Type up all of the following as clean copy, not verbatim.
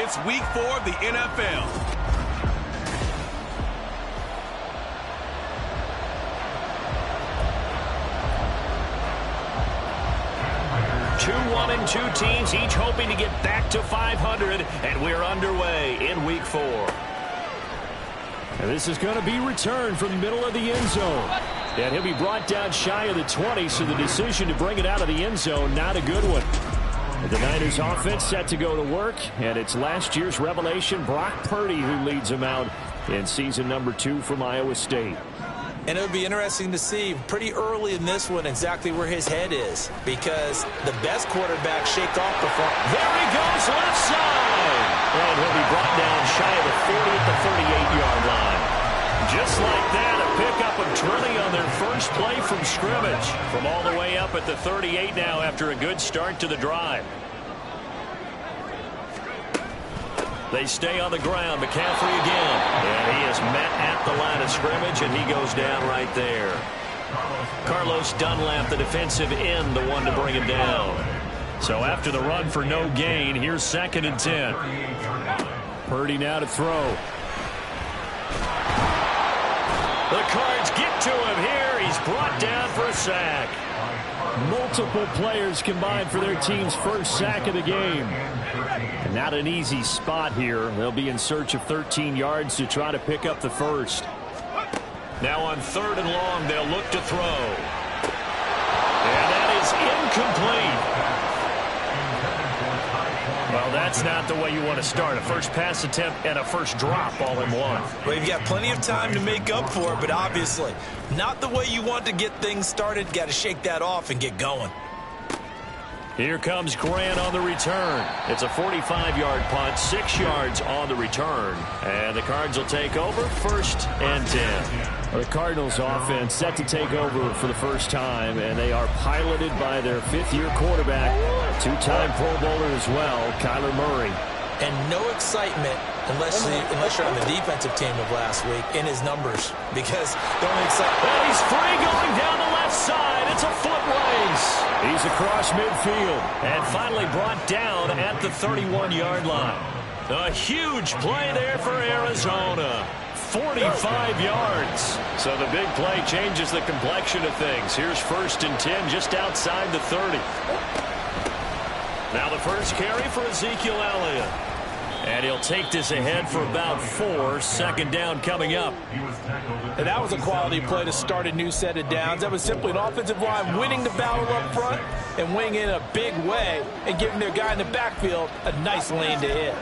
It's week 4 of the NFL. Two 1-2 teams, each hoping to get back to 500, and we're underway in week 4. And this is going to be returned from the middle of the end zone. And he'll be brought down shy of the 20, so the decision to bring it out of the end zone, not a good one. The Niners offense set to go to work, and it's last year's revelation, Brock Purdy, who leads them out in season number 2 from Iowa State. And it would be interesting to see pretty early in this one exactly where his head is, because the best quarterback shake off performance. There he goes, left side. And he'll be brought down shy of the 40 at the 38-yard line. Just like that, a pickup of 20 on their first play from scrimmage. From all the way up at the 38 now after a good start to the drive. They stay on the ground. McCaffrey again. And he is met at the line of scrimmage, and he goes down right there. Carlos Dunlap, the defensive end, the one to bring him down. So after the run for no gain, here's 2nd and 10. Purdy now to throw. The Cards get to him here. He's brought down for a sack. Multiple players combined for their team's first sack of the game. And not an easy spot here. They'll be in search of 13 yards to try to pick up the first. Now on 3rd and long, they'll look to throw. And that is incomplete. Well, that's not the way you want to start. A first pass attempt and a first drop all in one. Well, you've got plenty of time to make up for it, but obviously not the way you want to get things started. Got to shake that off and get going. Here comes Grant on the return. It's a 45-yard punt, 6 yards on the return. And the Cards will take over 1st and 10. The Cardinals offense set to take over for the first time, and they are piloted by their 5th-year quarterback, 2-time Pro Bowler as well, Kyler Murray. And no excitement unless you're on the defensive team of last week in his numbers, because the only excitement. And he's free going down the left side. It's a foot race. He's across midfield. And finally brought down at the 31-yard line. A huge play there for Arizona. 45 yards. So the big play changes the complexion of things. Here's 1st and 10 just outside the 30. Now the first carry for Ezekiel Elliott. And he'll take this ahead for about 4. 2nd down coming up. And that was a quality play to start a new set of downs. That was simply an offensive line winning the battle up front and winning in a big way and giving their guy in the backfield a nice lane to hit.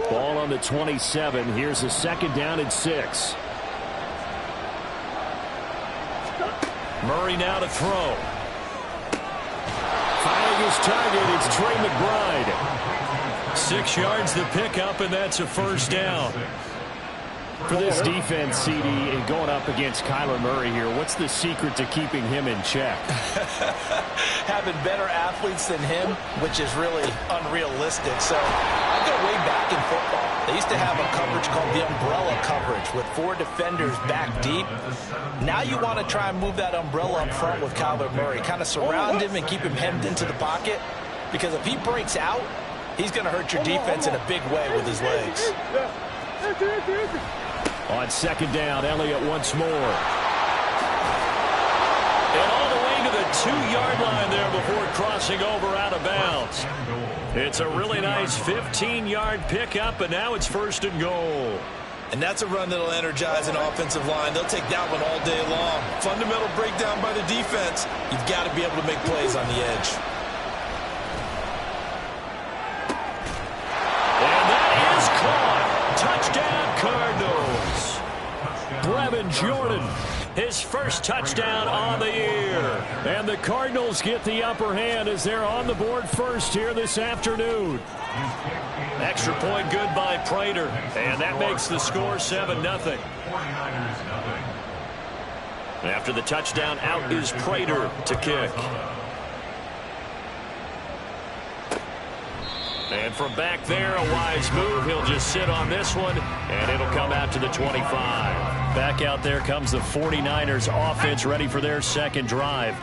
Ball on the 27. Here's a 2nd down and 6. Murray now to throw. Finding his target, it's Trey McBride. 6 yards the pickup, and that's a 1st down. For this defense, CD, and going up against Kyler Murray here, what's the secret to keeping him in check? Having better athletes than him, which is really unrealistic. So I go way back in football. They used to have a coverage called the umbrella coverage with 4 defenders back deep. Now you want to try and move that umbrella up front with Kyler Murray. Kind of surround him and keep him hemmed into the pocket. Because if he breaks out, he's going to hurt your defense in a big way with his legs. On 2nd down, Elliott once more. And all the way to the 2-yard line there before crossing over out of bounds. It's a really nice 15-yard pickup, and now it's 1st and goal. And that's a run that'll energize an offensive line. They'll take that one all day long. Fundamental breakdown by the defense. You've got to be able to make plays on the edge. And that is caught. Touchdown, Cardinals. Brevin Jordan, his first touchdown on the year. And the Cardinals get the upper hand as they're on the board first here this afternoon. Extra point good by Prater. And that makes the score 7-0. After the touchdown, out is Prater to kick. And from back there, a wise move. He'll just sit on this one, and it'll come out to the 25. Back out there comes the 49ers offense, ready for their second drive.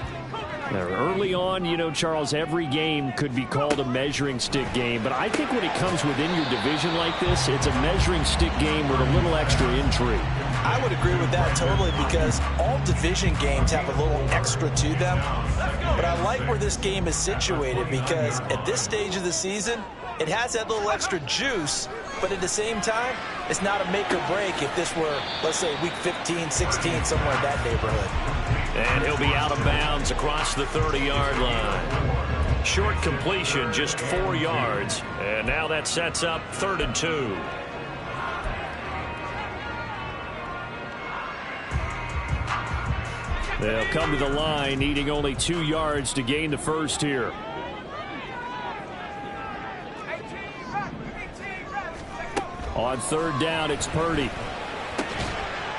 Early on, you know, Charles, every game could be called a measuring stick game. But I think when it comes within your division like this, it's a measuring stick game with a little extra intrigue. I would agree with that totally, because all division games have a little extra to them. But I like where this game is situated, because at this stage of the season, it has that little extra juice, but at the same time, it's not a make or break if this were, let's say, week 15, 16, somewhere in that neighborhood. And he'll be out of bounds across the 30-yard line. Short completion, just 4 yards. And now that sets up 3rd and 2. They'll come to the line, needing only 2 yards to gain the first here. On 3rd down, it's Purdy.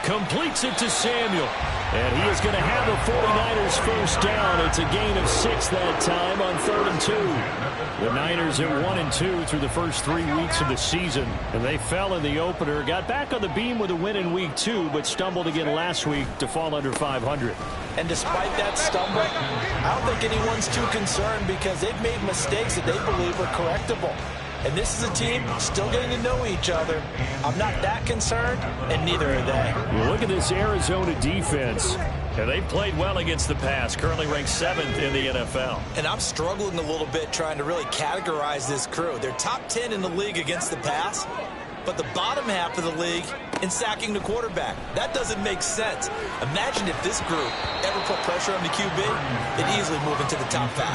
Completes it to Samuel. And he is going to have the 49ers first down. It's a gain of 6 that time on 3rd and 2. The Niners at 1-2 through the first 3 weeks of the season. And they fell in the opener. Got back on the beam with a win in week 2, but stumbled again last week to fall under 500. And despite that stumble, I don't think anyone's too concerned, because they've made mistakes that they believe are correctable. And this is a team still getting to know each other. I'm not that concerned, and neither are they. Well, look at this Arizona defense. And they've played well against the pass, currently ranked 7th in the NFL. And I'm struggling a little bit trying to really categorize this crew. They're top 10 in the league against the pass, but the bottom half of the league in sacking the quarterback. That doesn't make sense. Imagine if this group ever put pressure on the QB, they'd easily move into the top 5.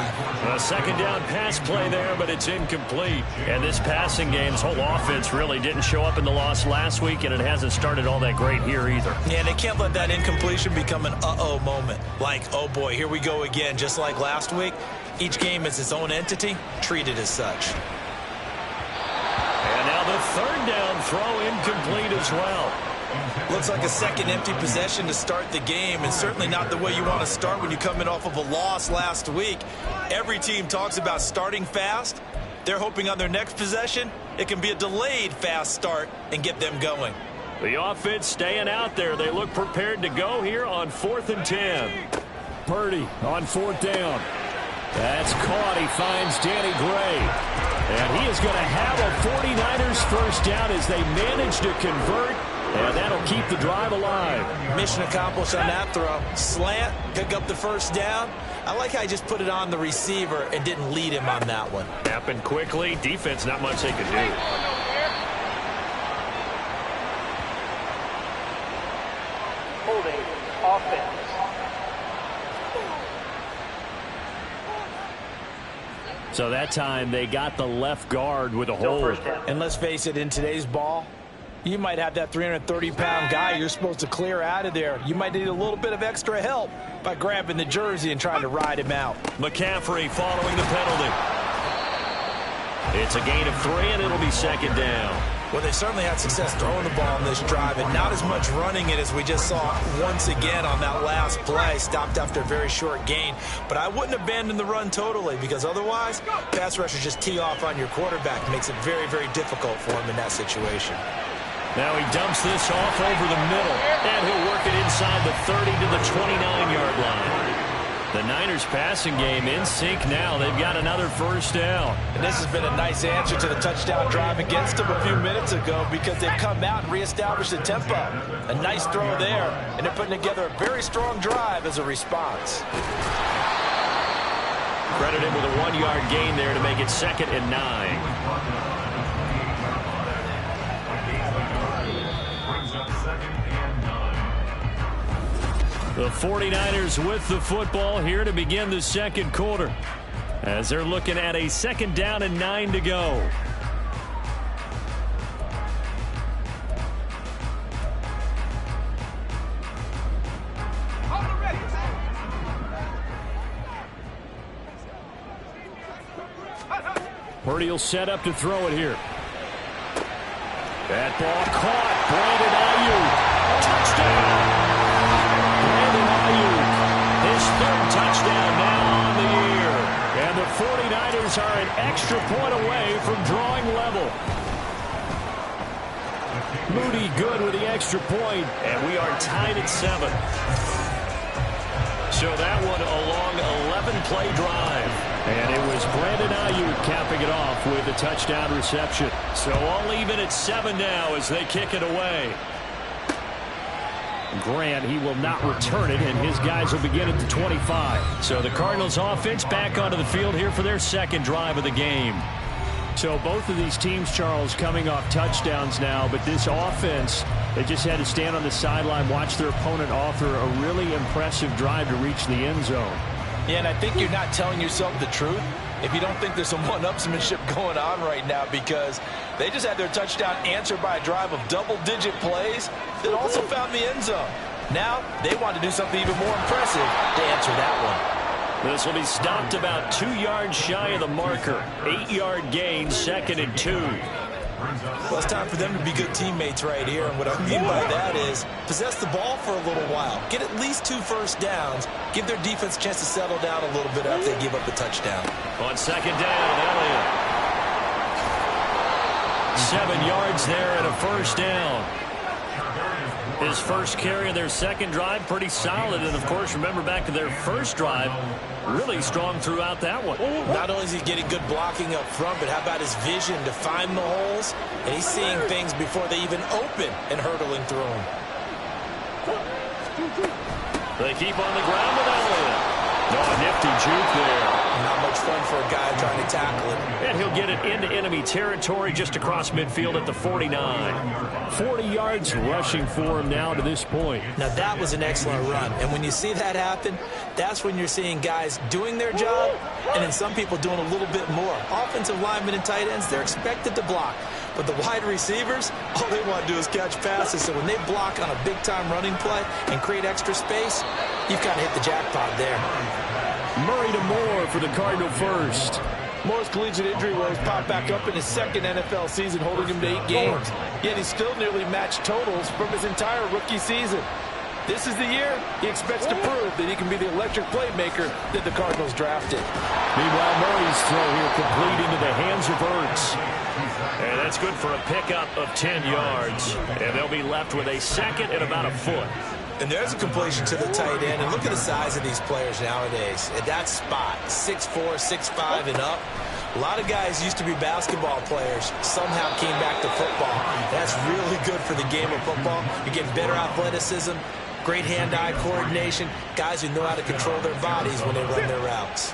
A 2nd down pass play there, but it's incomplete. And this passing game's whole offense really didn't show up in the loss last week, and it hasn't started all that great here either. Yeah, they can't let that incompletion become an uh-oh moment. Like, oh boy, here we go again, just like last week. Each game is its own entity, treated as such. And now the 3rd down throw incomplete as well. Looks like a second empty possession to start the game, and certainly not the way you want to start when you're coming off of a loss last week. Every team talks about starting fast. They're hoping on their next possession it can be a delayed fast start and get them going. The offense staying out there. They look prepared to go here on 4th and 10. Purdy on 4th down. That's caught. He finds Danny Gray. And he is going to have a 49ers first down as they manage to convert. And that'll keep the drive alive. Mission accomplished on that throw. Slant, pick up the first down. I like how he just put it on the receiver and didn't lead him on that one. Happened quickly. Defense, not much they could do. Holding offense. So that time they got the left guard with a hold. And let's face it, in today's ball, you might have that 330-pound guy you're supposed to clear out of there. You might need a little bit of extra help by grabbing the jersey and trying to ride him out. McCaffrey following the penalty. It's a gain of 3, and it'll be 2nd down. Well, they certainly had success throwing the ball on this drive, and not as much running it as we just saw once again on that last play. Stopped after a very short gain. But I wouldn't abandon the run totally, because otherwise, pass rushers just tee off on your quarterback. It makes it very, very difficult for him in that situation. Now he dumps this off over the middle, and he'll work it inside the 30 to the 29-yard line. The Niners passing game in sync now. They've got another first down. And this has been a nice answer to the touchdown drive against them a few minutes ago, because they've come out and reestablished the tempo. A nice throw there, and they're putting together a very strong drive as a response. Credit him with a 1-yard gain there to make it 2nd and 9. The 49ers with the football here to begin the 2nd quarter, as they're looking at a 2nd down and 9 to go. Purdy will set up to throw it here. That ball caught. Brandon Ayuk. Touchdown! His 3rd touchdown now on the year. And the 49ers are an extra point away from drawing level. Moody good with the extra point. And we are tied at 7. So that one a long 11-play drive. And it was Brandon Ayuk capping it off with a touchdown reception. So all even at 7 now as they kick it away. Grant, he will not return it, and his guys will begin at the 25. So the Cardinals offense back onto the field here for their second drive of the game. So both of these teams, Charles, coming off touchdowns now, but this offense, they just had to stand on the sideline, watch their opponent offer a really impressive drive to reach the end zone. Yeah, and I think you're not telling yourself the truth if you don't think there's some one-upsmanship going on right now, because they just had their touchdown answered by a drive of double-digit plays that also found the end zone. Now they want to do something even more impressive to answer that one. This will be stopped about 2 yards shy of the marker. 8-yard gain, 2nd and 2. Well, it's time for them to be good teammates right here. And what I mean by that is possess the ball for a little while. Get at least 2 first downs. Give their defense a chance to settle down a little bit after they give up the touchdown. On 2nd down, Elliott. 7 yards there and a first down. His first carry of their second drive, pretty solid. And, of course, remember back to their first drive, really strong throughout that one. Not only is he getting good blocking up front, but how about his vision to find the holes? And he's seeing things before they even open and hurdling through them. They keep on the ground with Elliott. No, a nifty juke there. Not much fun for a guy trying to tackle it. And he'll get it into enemy territory just across midfield at the 49. 40 yards rushing for him now to this point. Now, that was an excellent run. And when you see that happen, that's when you're seeing guys doing their job and then some people doing a little bit more. Offensive linemen and tight ends, they're expected to block. But the wide receivers, all they want to do is catch passes. So when they block on a big-time running play and create extra space, you've kind of hit the jackpot there. Murray to Moore for the Cardinal first. Moore's collegiate injury woes popped back up in his second NFL season, holding him to 8 games. Yet he still nearly matched totals from his entire rookie season. This is the year he expects to prove that he can be the electric playmaker that the Cardinals drafted. Meanwhile, Murray's throw here complete into the hands of Ertz. And that's good for a pickup of 10 yards. And they'll be left with a second and about a foot. And there's a completion to the tight end. And look at the size of these players nowadays. At that spot, 6'4", 6'5", and up. A lot of guys used to be basketball players, somehow came back to football. That's really good for the game of football. You're getting better athleticism, great hand-eye coordination, guys who know how to control their bodies when they run their routes.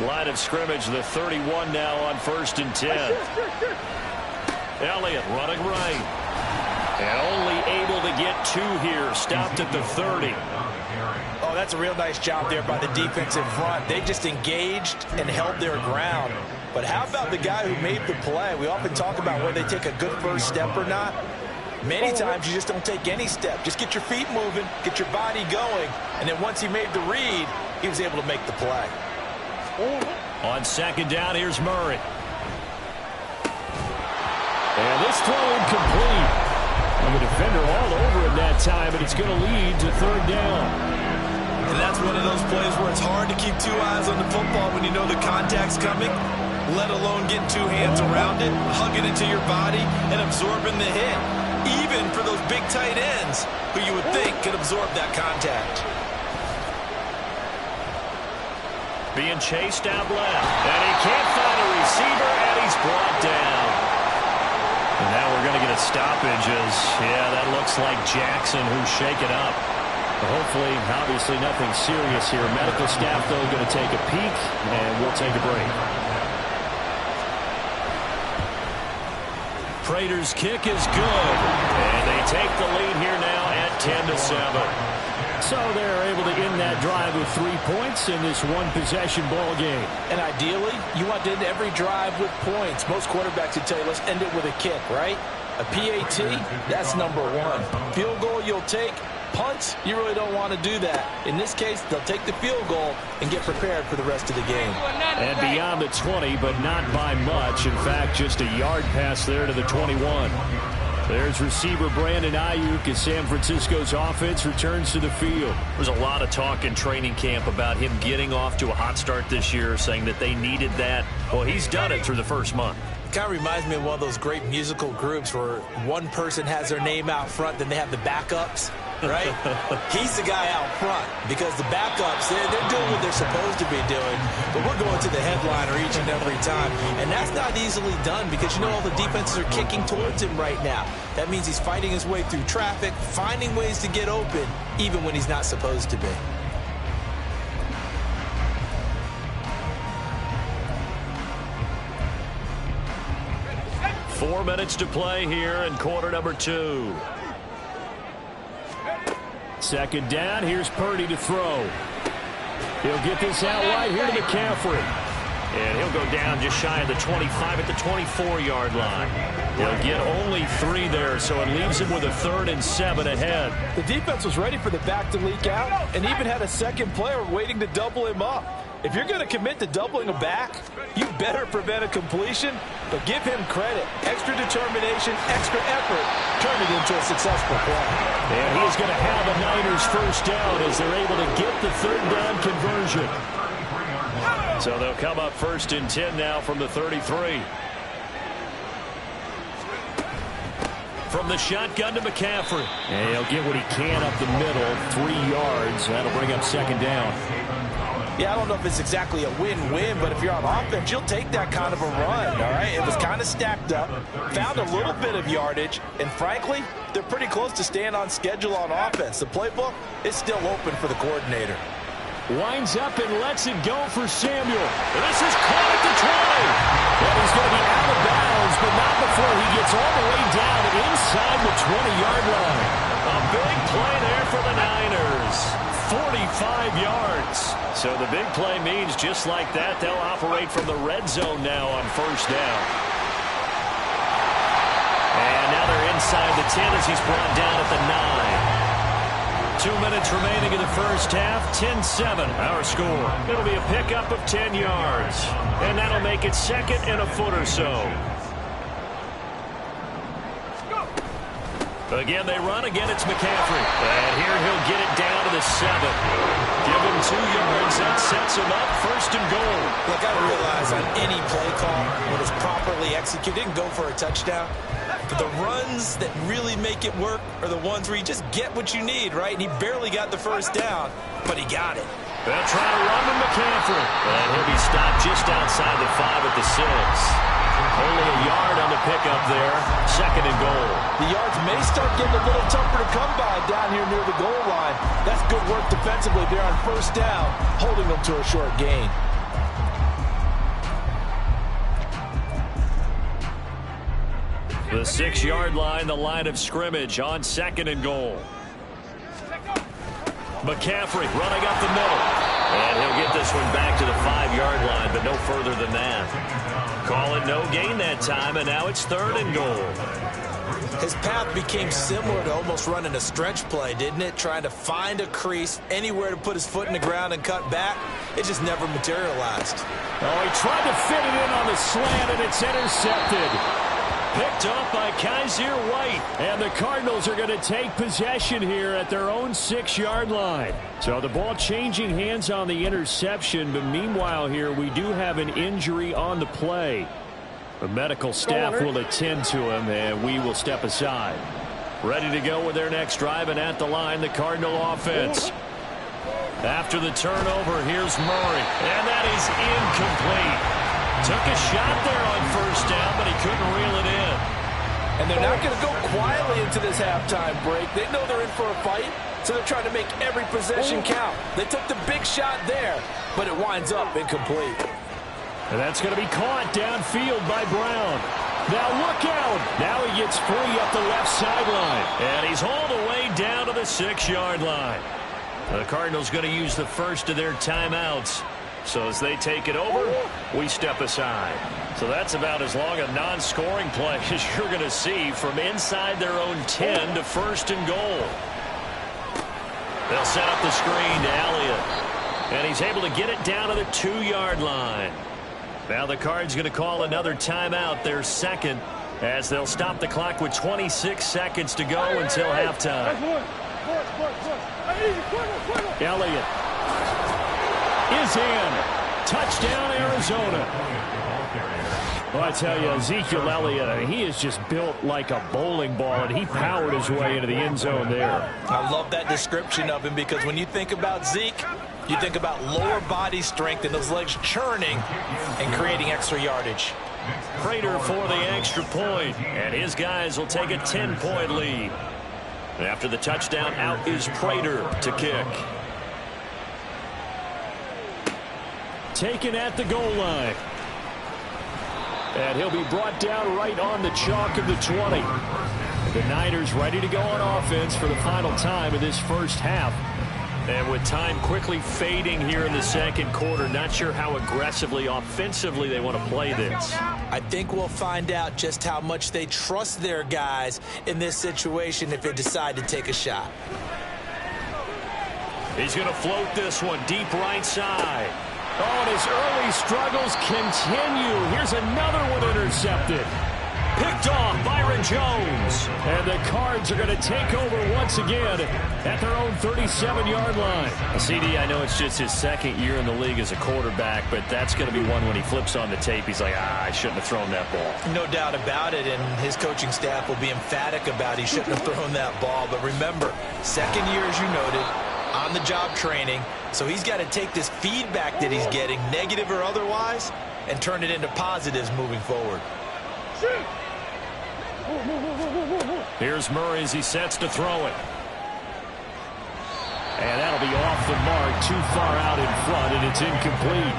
Line of scrimmage, the 31 now on 1st and 10. Elliott running right. And only able to get 2 here. Stopped at the 30. Oh, that's a real nice job there by the defensive front. They just engaged and held their ground. But how about the guy who made the play? We often talk about whether they take a good first step or not. Many times you just don't take any step. Just get your feet moving, get your body going, and then once he made the read, he was able to make the play. On 2nd down, here's Murray. And this throw incomplete. And the defender all over him that time, and it's going to lead to 3rd down. And that's one of those plays where it's hard to keep 2 eyes on the football when you know the contact's coming, let alone getting 2 hands around it, hugging it to your body, and absorbing the hit. Even for those big tight ends who you would think could absorb that contact. Being chased out left. And he can't find a receiver, and he's brought down. And now we're going to get a stoppage as, yeah, that looks like Jackson who's shaken up. Hopefully, obviously nothing serious here. Medical staff, though, going to take a peek, and we'll take a break. Prater's kick is good. And they take the lead here now at 10-7. So they're able to end that drive with 3 points in this one-possession ball game. And ideally, you want to end every drive with points. Most quarterbacks would tell you, let's end it with a kick, right? A PAT, that's number 1. Field goal you'll take. Punts, you really don't want to do that. In this case, they'll take the field goal and get prepared for the rest of the game. And beyond the 20, but not by much. In fact, just a yard pass there to the 21. There's receiver Brandon Ayuk as San Francisco's offense returns to the field. There's a lot of talk in training camp about him getting off to a hot start this year, saying that they needed that. Well, he's done it through the first month. Kind of reminds me of one of those great musical groups where one person has their name out front, then they have the backups. right? He's the guy out front because the backups, they're doing what they're supposed to be doing, but we're going to the headliner each and every time, and that's not easily done because, you know, all the defenses are kicking towards him right now. That means he's fighting his way through traffic, finding ways to get open, even when he's not supposed to be. Four minutes to play here in quarter number 2. Second down. Here's Purdy to throw. He'll get this out right here to McCaffrey. And he'll go down just shy of the 25 at the 24-yard line. He'll get only 3 there, so it leaves him with a 3rd and 7 ahead. The defense was ready for the back to leak out and even had a second player waiting to double him up. If you're going to commit to doubling a back, you better prevent a completion, but give him credit. Extra determination, extra effort, turn it into a successful play. And he's going to have a Niners first down as they're able to get the 3rd down conversion. So they'll come up 1st and 10 now from the 33. From the shotgun to McCaffrey. And he'll get what he can up the middle, 3 yards. That'll bring up 2nd down. Yeah, I don't know if it's exactly a win-win, but if you're on offense, you'll take that kind of a run, all right? It was kind of stacked up, found a little bit of yardage, and frankly, they're pretty close to staying on schedule on offense. The playbook is still open for the coordinator. Winds up and lets it go for Samuel. This is caught at the 20. And he's going to be out of bounds, but not before he gets all the way down inside the 20-yard line. A big play there for the Niners. 45 yards. So the big play means just like that, they'll operate from the red zone now on 1st down. And now they're inside the 10 as he's brought down at the 9. 2 minutes remaining in the first half. 10-7 our score. It'll be a pickup of 10 yards. And that'll make it 2nd and a foot or so. Again, they run. Again, it's McCaffrey. And here he'll get it down to the 7. Give him 2 yards. That sets him up 1st and goal. Look, I realize on any play call, when it's properly executed, go for a touchdown. But the runs that really make it work are the ones where you just get what you need, right? And he barely got the 1st down, but he got it. They'll try to run to McCaffrey. And he'll be stopped just outside the 5 at the 6. Only a yard on the pickup there. 2nd and goal. The yards may start getting a little tougher to come by down here near the goal line. That's good work defensively there on 1st down, holding them to a short gain. The 6-yard line, the line of scrimmage on 2nd and goal. McCaffrey running up the middle. And he'll get this one back to the 5-yard line, but no further than that. Call it no gain that time, and now it's 3rd and goal. His path became similar to almost running a stretch play, didn't it? Trying to find a crease, anywhere to put his foot in the ground and cut back. It just never materialized. Oh, he tried to fit it in on the slant, and it's intercepted. Picked off by Kaiser White. And the Cardinals are going to take possession here at their own 6-yard line. So the ball changing hands on the interception, but meanwhile here we do have an injury on the play. The medical staff will attend to him, and we will step aside. Ready to go with their next drive, and at the line, the Cardinal offense. After the turnover, here's Murray, and that is incomplete. Took a shot there on 1st down, but he couldn't reel it in. And they're not going to go quietly into this halftime break. They know they're in for a fight, so they're trying to make every possession count. They took the big shot there, but it winds up incomplete. And that's going to be caught downfield by Brown. Now look out. Now he gets free up the left sideline. And he's hauled away down to the 6-yard line. The Cardinals going to use the first of their timeouts. So as they take it over, we step aside. So that's about as long a non-scoring play as you're going to see from inside their own 10 to 1st and goal. They'll set up the screen to Elliott. And he's able to get it down to the 2-yard line. Now the Cards going to call another timeout, their 2nd, as they'll stop the clock with 26 seconds to go until halftime. Elliott is in. Touchdown, Arizona. Well, I tell you, Ezekiel Elliott, he is just built like a bowling ball, and he powered his way into the end zone there. I love that description of him because when you think about Zeke, you think about lower body strength and those legs churning and creating extra yardage. Prater for the extra point, and his guys will take a 10-point lead. After the touchdown, out is Prater to kick. Taken at the goal line. And he'll be brought down right on the chalk of the 20. The Niners ready to go on offense for the final time of this first half. And with time quickly fading here in the second quarter, not sure how aggressively, offensively they want to play this. I think we'll find out just how much they trust their guys in this situation if they decide to take a shot. He's going to float this one deep right side. Oh, and his early struggles continue. Here's another one intercepted. Picked off Byron Jones. And the Cards are going to take over once again at their own 37-yard line. CD, I know it's just his second year in the league as a quarterback, but that's going to be one when he flips on the tape. He's like, I shouldn't have thrown that ball. No doubt about it, and his coaching staff will be emphatic about he shouldn't have thrown that ball. But remember, second year, as you noted, on-the-job training. So he's got to take this feedback that he's getting, negative or otherwise, and turn it into positives moving forward. Here's Murray as he sets to throw it. And that'll be off the mark, too far out in front, and it's incomplete.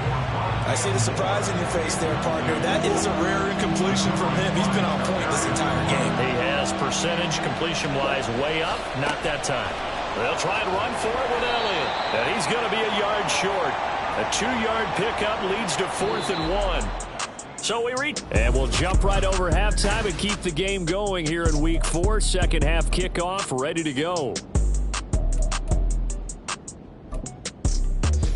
I see the surprise in your face there, partner. That is a rare incompletion from him. He's been on point this entire game. He has percentage completion-wise way up, not that time. They'll try and run for it with Elliott. And he's going to be a yard short. A 2-yard pickup leads to 4th and 1. So we reach. And we'll jump right over halftime and keep the game going here in Week 4. Second half kickoff ready to go.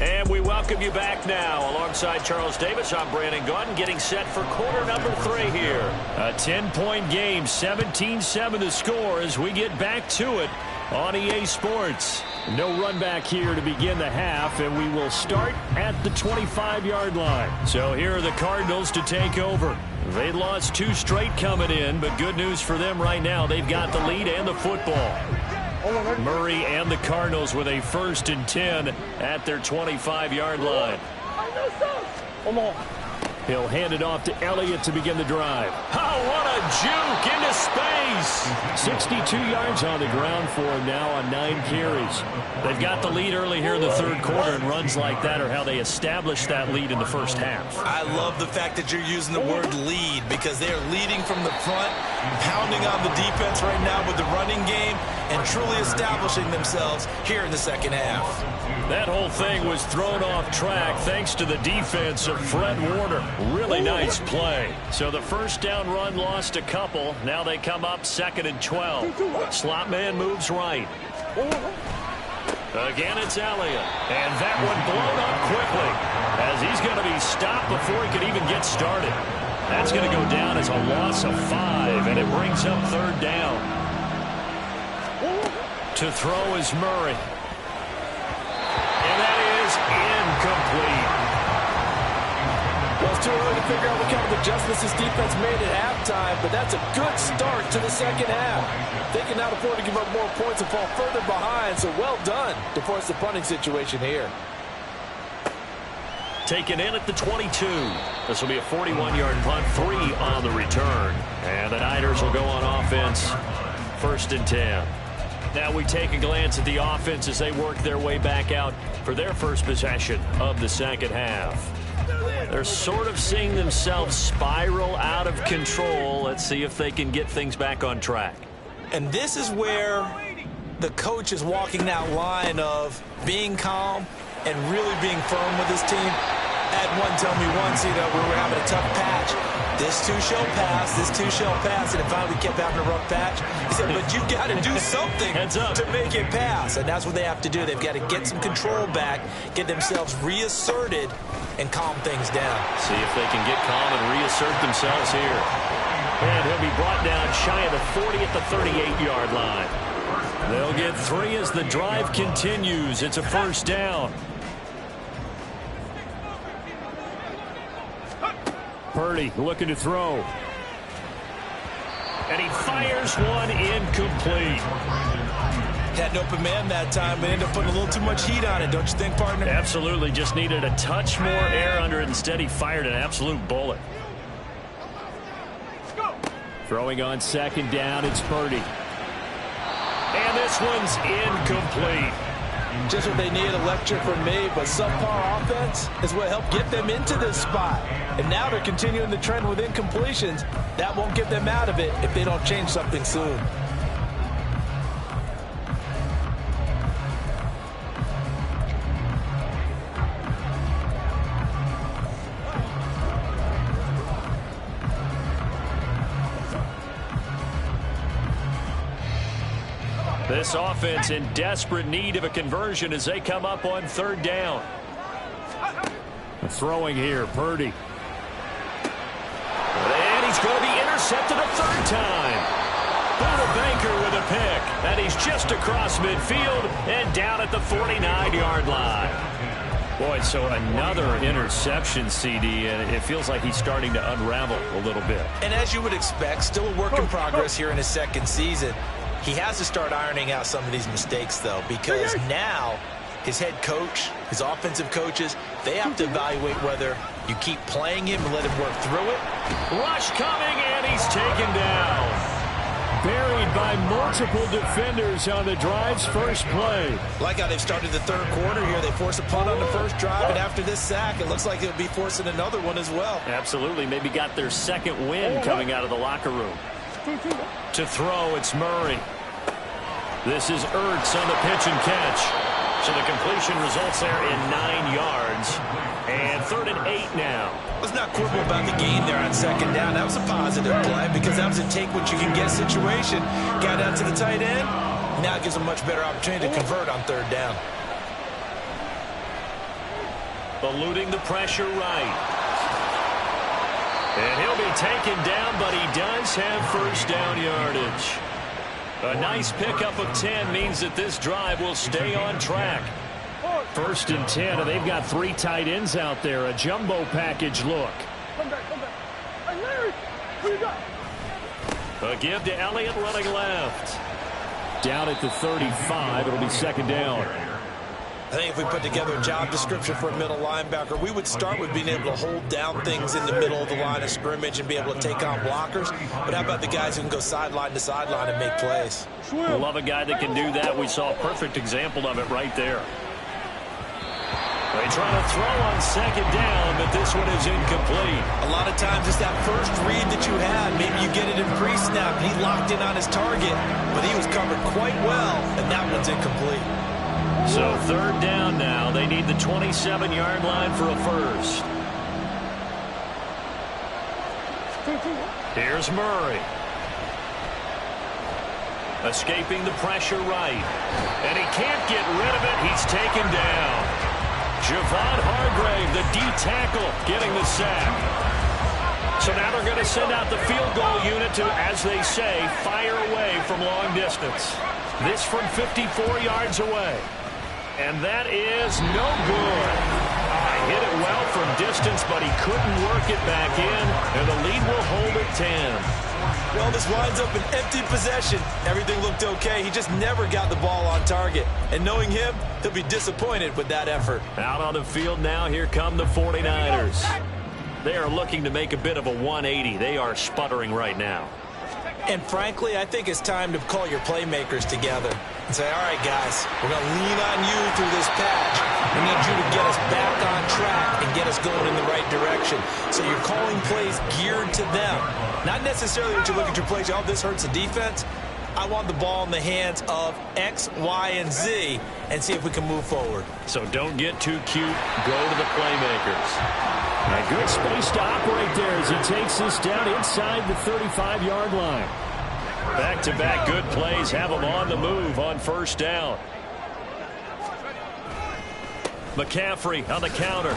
And we welcome you back now. Alongside Charles Davis, I'm Brandon Gunn, getting set for quarter number 3 here. A 10-point game, 17-7 the score as we get back to it on EA Sports. No run back here to begin the half, and we will start at the 25-yard line. So here are the Cardinals to take over. They lost 2 straight coming in, but good news for them right now. They've got the lead and the football. Murray and the Cardinals with a 1st and 10 at their 25-yard line. He'll hand it off to Elliott to begin the drive. Oh, what a juke into space. 62 yards on the ground for him now on 9 carries. They've got the lead early here in the third quarter, and runs like that are how they established that lead in the first half. I love the fact that you're using the word lead because they're leading from the front, pounding on the defense right now with the running game, and truly establishing themselves here in the second half. That whole thing was thrown off track thanks to the defense of Fred Warner. Really nice play. So the first down run lost a couple. Now they come up 2nd and 12. Slot man moves right. Again, it's Elliott. And that one blown up quickly as he's going to be stopped before he can even get started. That's going to go down as a loss of 5, and it brings up 3rd down. To throw is Murray. And that is incomplete. Well, it's too early to figure out what kind of adjustments this defense made at halftime, but that's a good start to the second half. They cannot afford to give up more points and fall further behind, so well done to force the punting situation here. Taken in at the 22. This will be a 41-yard punt, 3 on the return. And the Niners will go on offense, 1st and 10. Now we take a glance at the offense as they work their way back out for their first possession of the second half. They're sort of seeing themselves spiral out of control. Let's see if they can get things back on track. And this is where the coach is walking that line of being calm and really being firm with his team. Ed one told me once, we were having a tough patch. This too shall pass, this too shall pass, and it finally kept having a rough patch. He said, but you've got to do something to make it pass, and that's what they have to do. They've got to get some control back, get themselves reasserted, and calm things down. See if they can get calm and reassert themselves here. And he'll be brought down shy of the 40 at the 38-yard line. They'll get 3 as the drive continues. It's a 1st down. Purdy looking to throw. And he fires one incomplete. Had an open man that time, but ended up putting a little too much heat on it, don't you think, partner? Absolutely. Just needed a touch more air under it. Instead, he fired an absolute bullet. Throwing on second down, it's Purdy. And this one's incomplete. Just what they need, a lecture from me, but subpar offense is what helped get them into this spot. And now they're continuing the trend with incompletions. That won't get them out of it if they don't change something soon. This offense in desperate need of a conversion as they come up on third down. Throwing here, Purdy. And he's going to be intercepted a third time. Buda Baker with a pick. And he's just across midfield and down at the 49-yard line. Boy, so another interception, CD, and it feels like he's starting to unravel a little bit. And as you would expect, still a work in progress here in his second season. He has to start ironing out some of these mistakes, though, because now his head coach, his offensive coaches, they have to evaluate whether you keep playing him and let him work through it. Rush coming, and he's taken down. Buried by multiple defenders on the drive's first play. Like how they've started the third quarter here. They force a punt on the first drive, and after this sack, it looks like they'll be forcing another one as well. Absolutely. Maybe got their second win coming out of the locker room. To throw, it's Murray. This is Ertz on the pitch and catch. So the completion results there in 9 yards. And 3rd and 8 now. Let's not quibble about the gain there on second down. That was a positive play because that was a take-what-you-can-get situation. Got out to the tight end. Now it gives a much better opportunity to convert on third down. Eluding the pressure right. And he'll be taken down, but he does have first down yardage. A nice pickup of 10 means that this drive will stay on track. 1st and 10, and they've got 3 tight ends out there. A jumbo package look. A give to Elliott running left. Down at the 35, it'll be second down. I think if we put together a job description for a middle linebacker, we would start with being able to hold down things in the middle of the line of scrimmage and be able to take on blockers. But how about the guys who can go sideline to sideline and make plays? I love a guy that can do that. We saw a perfect example of it right there. They try to throw on second down, but this one is incomplete. A lot of times it's that first read that you had. Maybe you get it in pre-snap. He locked in on his target, but he was covered quite well, and that one's incomplete. So 3rd down now. They need the 27-yard line for a first. Here's Murray. Escaping the pressure right. And he can't get rid of it. He's taken down. Javon Hargrave, the D-tackle, getting the sack. So now they're going to send out the field goal unit to, as they say, fire away from long distance. This from 54 yards away. And that is no good. Hit it well from distance, but he couldn't work it back in, and the lead will hold at 10. Well, this winds up an empty possession. Everything looked okay. He just never got the ball on target. And knowing him, he'll be disappointed with that effort. Out on the field now, here come the 49ers. They are looking to make a bit of a 180. They are sputtering right now. And frankly, I think it's time to call your playmakers together and say, all right, guys, we're going to lean on you through this patch. We need you to get us back on track and get us going in the right direction. So you're calling plays geared to them. Not necessarily that you look at your plays, oh, this hurts the defense. I want the ball in the hands of X, Y, and Z and see if we can move forward. So don't get too cute. Go to the playmakers. A good space to operate there as he takes this down inside the 35-yard line. Back-to-back good plays have him on the move on first down. McCaffrey on the counter.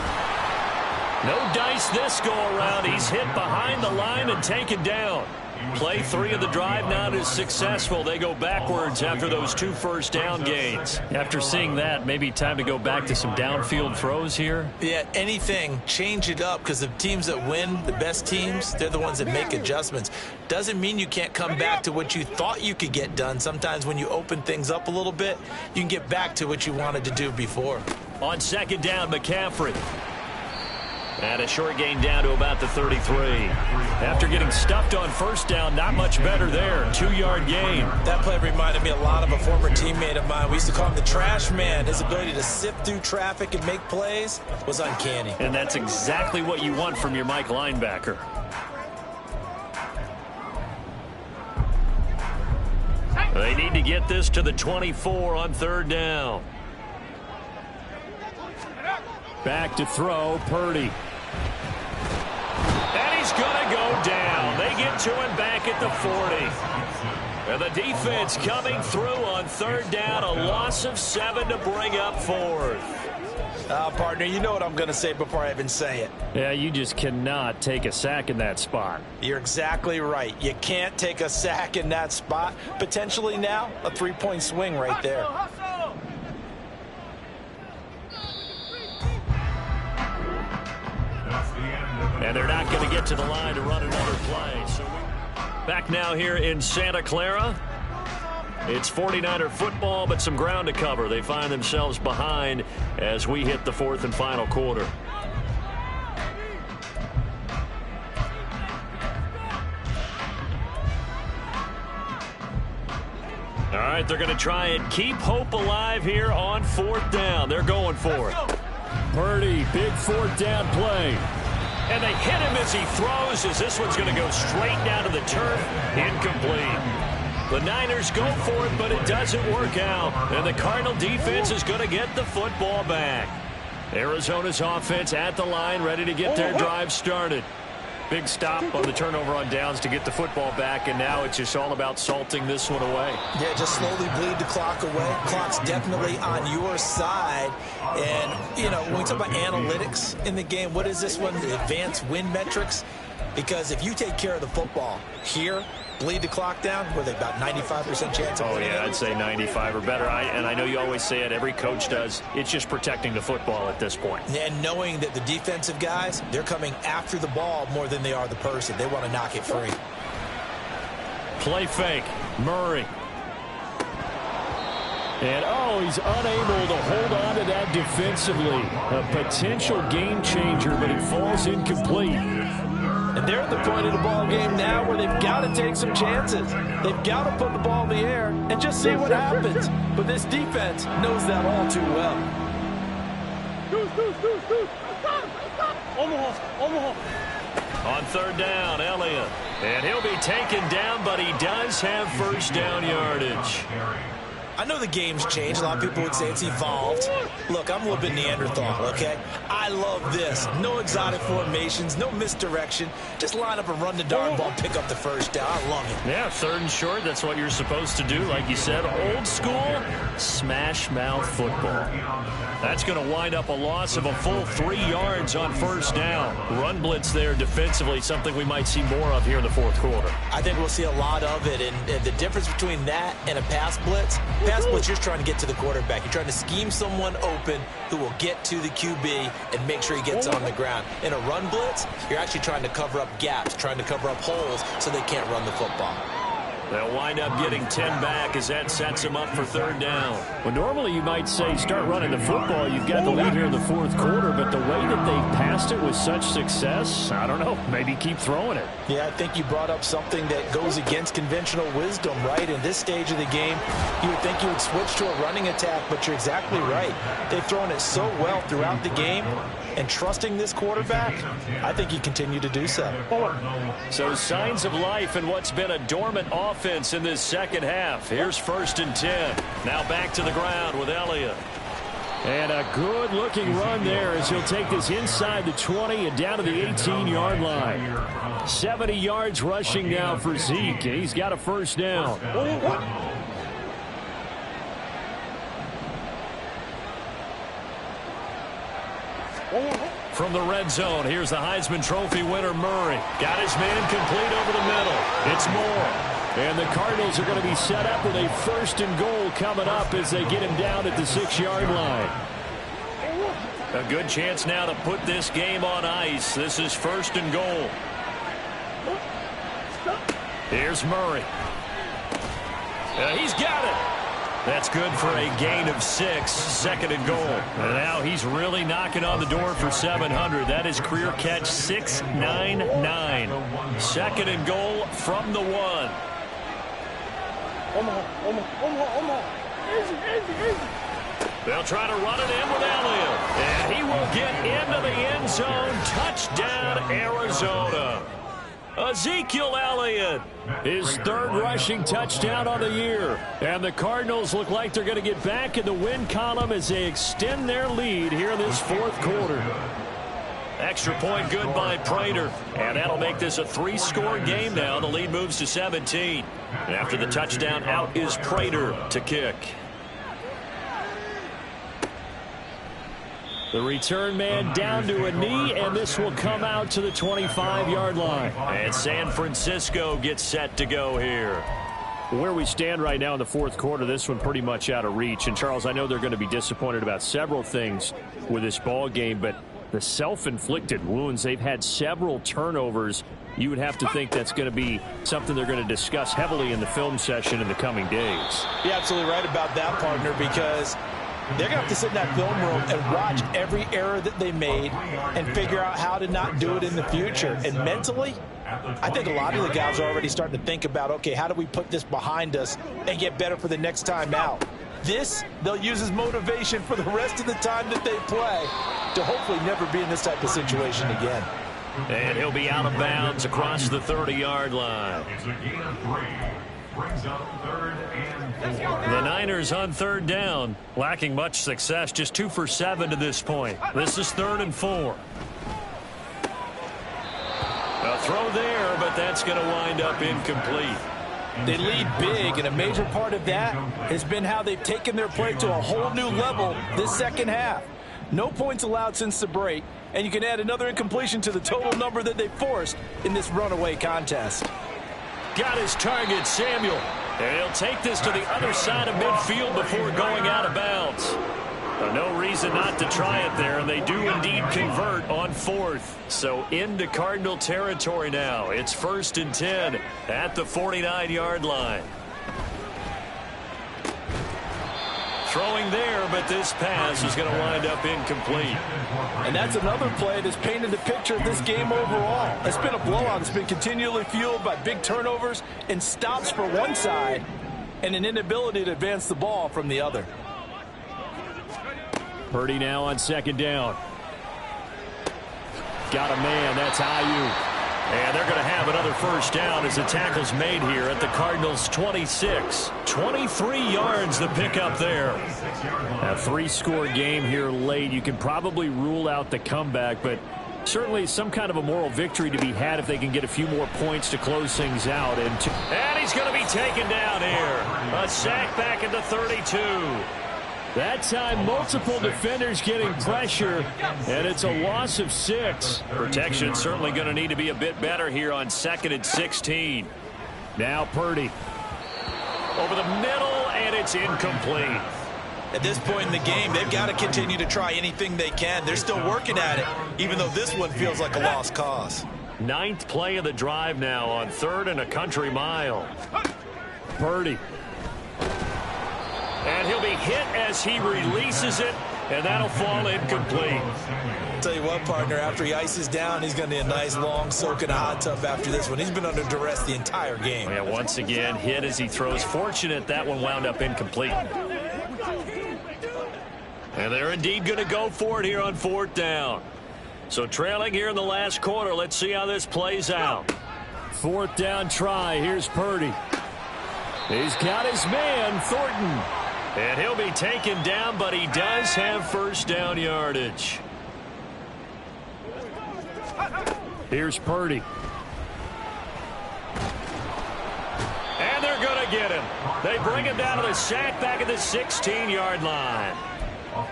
No dice this go around. He's hit behind the line and taken down. Play 3 of the drive not as successful. They go backwards after those 2 first down gains. After seeing that, maybe time to go back to some downfield throws here. Yeah, anything, change it up, because the teams that win, the best teams, they're the ones that make adjustments. Doesn't mean you can't come back to what you thought you could get done. Sometimes when you open things up a little bit, you can get back to what you wanted to do before. On second down, McCaffrey. And a short gain down to about the 33. After getting stuffed on first down, not much better there. 2-yard gain. That play reminded me a lot of a former teammate of mine. We used to call him the trash man. His ability to sift through traffic and make plays was uncanny. And that's exactly what you want from your Mike linebacker. They need to get this to the 24 on third down. Back to throw, Purdy. And he's going to go down. They get to him back at the 40. And the defense coming through on third down. A loss of 7 to bring up fourth. Partner, you know what I'm going to say before I even say it. Yeah, you just cannot take a sack in that spot. You're exactly right. You can't take a sack in that spot. Potentially now a 3-point swing right there. And they're not going to get to the line to run another play. So back now here in Santa Clara. It's 49er football, but some ground to cover. They find themselves behind as we hit the 4th and final quarter. All right, they're going to try and keep hope alive here on 4th down. They're going for it. Purdy, big 4th down play. And they hit him as he throws, as this one's going to go straight down to the turf. Incomplete. The Niners go for it, but it doesn't work out. And the Cardinal defense is going to get the football back. Arizona's offense at the line, ready to get their drive started. Big stop on the turnover on downs to get the football back, and now it's just all about salting this one away. Yeah, just slowly bleed the clock away. Clock's definitely on your side. And, you know, when we talk about analytics in the game, what is this one? The advanced win metrics? Because if you take care of the football here, bleed the clock down, were they about 95% chance of winning? Oh, yeah, I'd say 95 or better. And I know you always say it, every coach does. It's just protecting the football at this point. And knowing that the defensive guys, they're coming after the ball more than they are the person. They want to knock it free. Play fake. Murray. And, oh, he's unable to hold on to that defensively. A potential game changer, but it falls incomplete. And they're at the point of the ball game now where they've got to take some chances. They've got to put the ball in the air and just see what happens. But this defense knows that all too well. On third down, Elliott. And he'll be taken down, but he does have first down yardage. I know the game's changed. A lot of people would say it's evolved. Look, I'm a little bit Neanderthal, okay? I love this. No exotic formations, no misdirection. Just line up and run the darn ball, pick up the first down. I love it. Yeah, 3rd and short, that's what you're supposed to do. Like you said, old school, smash mouth football. That's going to wind up a loss of a full 3 yards on first down. Run blitz there defensively, something we might see more of here in the 4th quarter. I think we'll see a lot of it. And the difference between that and a pass blitz, you're just trying to get to the quarterback. You're trying to scheme someone open who will get to the QB and make sure he gets on the ground. In a run blitz, you're actually trying to cover up gaps, trying to cover up holes so they can't run the football. They'll wind up getting 10 back as that sets them up for 3rd down. Well, normally you might say start running the football. You've got the lead here in the 4th quarter, but the way that they've passed it with such success, I don't know, maybe keep throwing it. Yeah, I think you brought up something that goes against conventional wisdom, right? In this stage of the game, you would think you would switch to a running attack, but you're exactly right. They've thrown it so well throughout the game, and trusting this quarterback, I think you continue to do so. So signs of life in what's been a dormant offense in this second half. Here's 1st and 10. Now back to the ground with Elliott. And a good-looking run there as he'll take this inside the 20 and down to the 18-yard line. 70 yards rushing now for Zeke, and he's got a first down. from the red zone. Here's the Heisman Trophy winner, Murray. Got his man complete over the middle. It's Moore. And the Cardinals are going to be set up with a 1st and goal coming up as they get him down at the 6-yard line. A good chance now to put this game on ice. This is 1st and goal. Here's Murray. He's got it. That's good for a gain of 6, 2nd and goal. And now he's really knocking on the door for 700. That is career catch 699. 2nd and goal from the 1. They'll try to run it in with Elliott. And he will get into the end zone. Touchdown, Arizona. Ezekiel Elliott. His 3rd rushing touchdown on the year. And the Cardinals look like they're going to get back in the win column as they extend their lead here in this 4th quarter. Extra point good by Prater. And that'll make this a 3-score game now. The lead moves to 17. And after the touchdown, out is Prater to kick. The return man down to a knee, and this will come out to the 25-yard line. And San Francisco gets set to go here. Where we stand right now in the 4th quarter, this one pretty much out of reach. And, Charles, I know they're going to be disappointed about several things with this ball game, but the self-inflicted wounds, they've had several turnovers. You would have to think that's going to be something they're going to discuss heavily in the film session in the coming days. You're absolutely right about that, partner, because they're going to have to sit in that film room and watch every error that they made and figure out how to not do it in the future. And mentally, I think a lot of the guys are already starting to think about, okay, how do we put this behind us and get better for the next time out? This, they'll use as motivation for the rest of the time that they play to hopefully never be in this type of situation again. And he'll be out of bounds across the 30-yard line. The Niners on 3rd down, lacking much success, just 2 for 7 to this point. This is 3rd and 4. A throw there, but that's going to wind up incomplete. They lead big, and a major part of that has been how they've taken their play to a whole new level this 2nd half. No points allowed since the break, and you can add another incompletion to the total number that they forced in this runaway contest. Got his target, Samuel. And he'll take this to the other side of midfield before going out of bounds. No reason not to try it there, and they do indeed convert on 4th. So into Cardinal territory now. It's 1st and 10 at the 49-yard line. Throwing there, but this pass is going to wind up incomplete. And that's another play that's painted the picture of this game overall. It's been a blowout. It's been continually fueled by big turnovers and stops for one side and an inability to advance the ball from the other. Purdy now on 2nd down. Got a man. That's Ayuk. And they're going to have another 1st down as the tackle's made here at the Cardinals' 26. 23 yards the pickup there. A 3-score game here late. You can probably rule out the comeback, but certainly some kind of a moral victory to be had if they can get a few more points to close things out. And he's going to be taken down here. A sack back at the 32. That time, multiple defenders getting pressure, and it's a loss of 6. Protection certainly going to need to be a bit better here on 2nd and 16. Now Purdy. Over the middle, and it's incomplete. At this point in the game, they've got to continue to try anything they can. They're still working at it, even though this one feels like a lost cause. 9th play of the drive now on 3rd and a country mile. Purdy. And he'll be hit as he releases it, and that'll fall incomplete. Tell you what, partner, after he ices down, he's going to need a nice long soak in a hot tub after this one. He's been under duress the entire game. Yeah, once again, hit as he throws. Fortunate that one wound up incomplete. And they're indeed going to go for it here on 4th down. So trailing here in the last quarter. Let's see how this plays out. 4th down try. Here's Purdy. He's got his man, Thornton. And he'll be taken down, but he does have 1st down yardage. Here's Purdy. And they're going to get him. They bring him down to the sack back at the 16-yard line.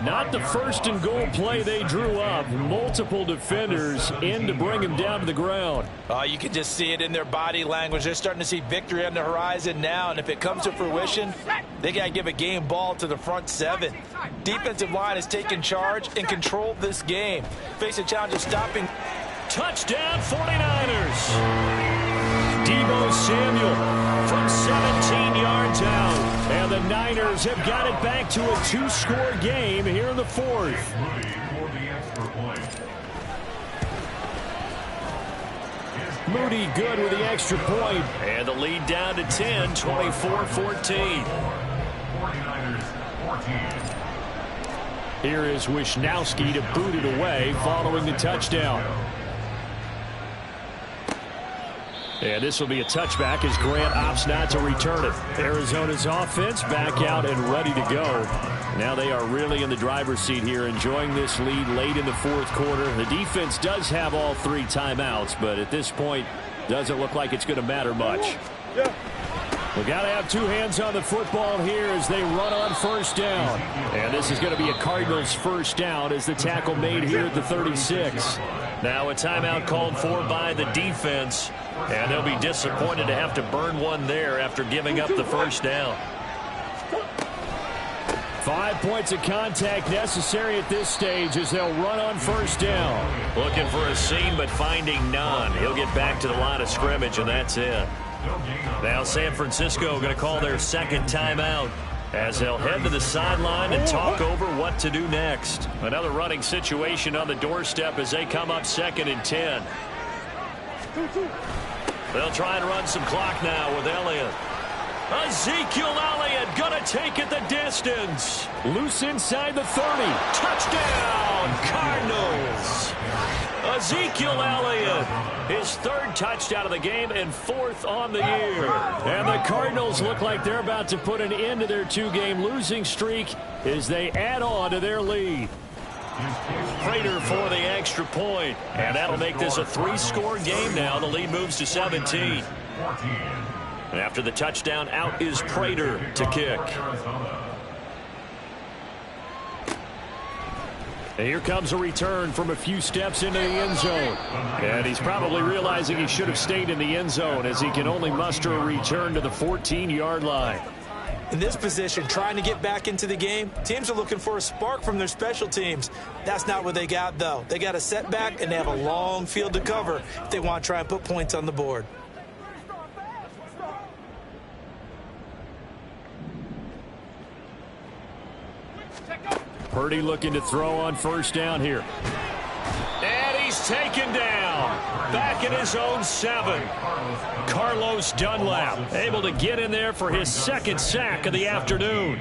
Not the first and goal play they drew up. Multiple defenders in to bring him down to the ground. You can just see it in their body language. They're starting to see victory on the horizon now, and if it comes to fruition, they got to give a game ball to the front seven. Defensive line has taken charge and controlled this game. Face a challenge of stopping. Touchdown 49ers. Deebo Samuel from 17 yards out. And the Niners have got it back to a 2-score game here in the fourth. Moody good with the extra point. And the lead down to 10, 24-14. Here is Wisnowski to boot it away following the touchdown. And this will be a touchback as Grant opts not to return it. Arizona's offense back out and ready to go. Now they are really in the driver's seat here, enjoying this lead late in the fourth quarter. The defense does have all 3 timeouts, but at this point, doesn't look like it's going to matter much. We got to have 2 hands on the football here as they run on first down. And this is going to be a Cardinals first down as the tackle made here at the 36. Now a timeout called for by the defense. And they'll be disappointed to have to burn one there after giving up the first down. 5 points of contact necessary at this stage as they'll run on first down. Looking for a seam but finding none. He'll get back to the line of scrimmage, and that's it. Now San Francisco going to call their second timeout as they'll head to the sideline and talk over what to do next. Another running situation on the doorstep as they come up 2nd and 10. They'll try and run some clock now with Elliott. Ezekiel Elliott going to take it the distance. Loose inside the 30. Touchdown, Cardinals. Ezekiel Elliott, his 3rd touchdown of the game and 4th on the year. And the Cardinals look like they're about to put an end to their 2-game losing streak as they add on to their lead. Prater for the extra point, and that'll make this a 3-score game now. The lead moves to 17. And after the touchdown, out is Prater to kick. And here comes a return from a few steps into the end zone. And he's probably realizing he should have stayed in the end zone as he can only muster a return to the 14-yard line. In this position, trying to get back into the game, teams are looking for a spark from their special teams. That's not what they got, though. They got a setback, and they have a long field to cover if they want to try and put points on the board. Purdy looking to throw on first down here. And he's taken down. Back in his own 7. Carlos Dunlap able to get in there for his 2nd sack of the afternoon.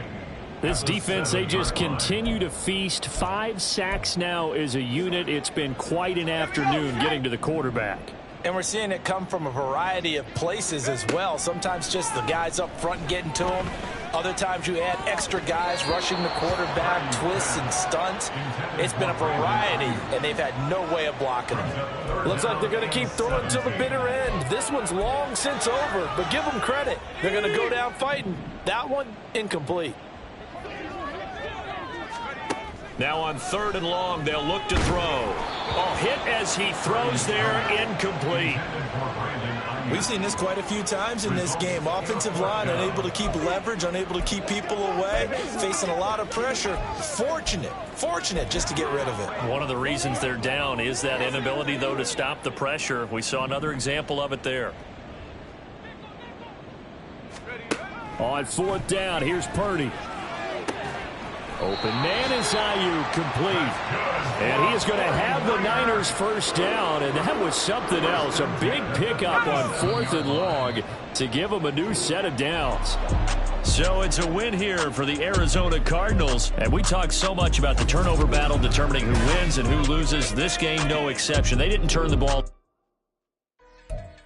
This defense, they just continue to feast. 5 sacks now as a unit. It's been quite an afternoon getting to the quarterback. And we're seeing it come from a variety of places as well. Sometimes just the guys up front getting to him. Other times you add extra guys rushing the quarterback, twists and stunts. It's been a variety, and they've had no way of blocking them. Looks like they're going to keep throwing to the bitter end. This one's long since over, but give them credit. They're going to go down fighting. That one, incomplete. Now on 3rd and long, they'll look to throw. Oh, hit as he throws there, incomplete. We've seen this quite a few times in this game. Offensive line unable to keep leverage, unable to keep people away, facing a lot of pressure. Fortunate just to get rid of it. One of the reasons they're down is that inability, though, to stop the pressure. We saw another example of it there. On 4th down, here's Purdy. Open man is Ayuk, complete. And he is going to have the Niners first down, and that was something else. A big pickup on 4th and long to give them a new set of downs. So it's a win here for the Arizona Cardinals. And we talk so much about the turnover battle determining who wins and who loses. This game, no exception. They didn't turn the ball.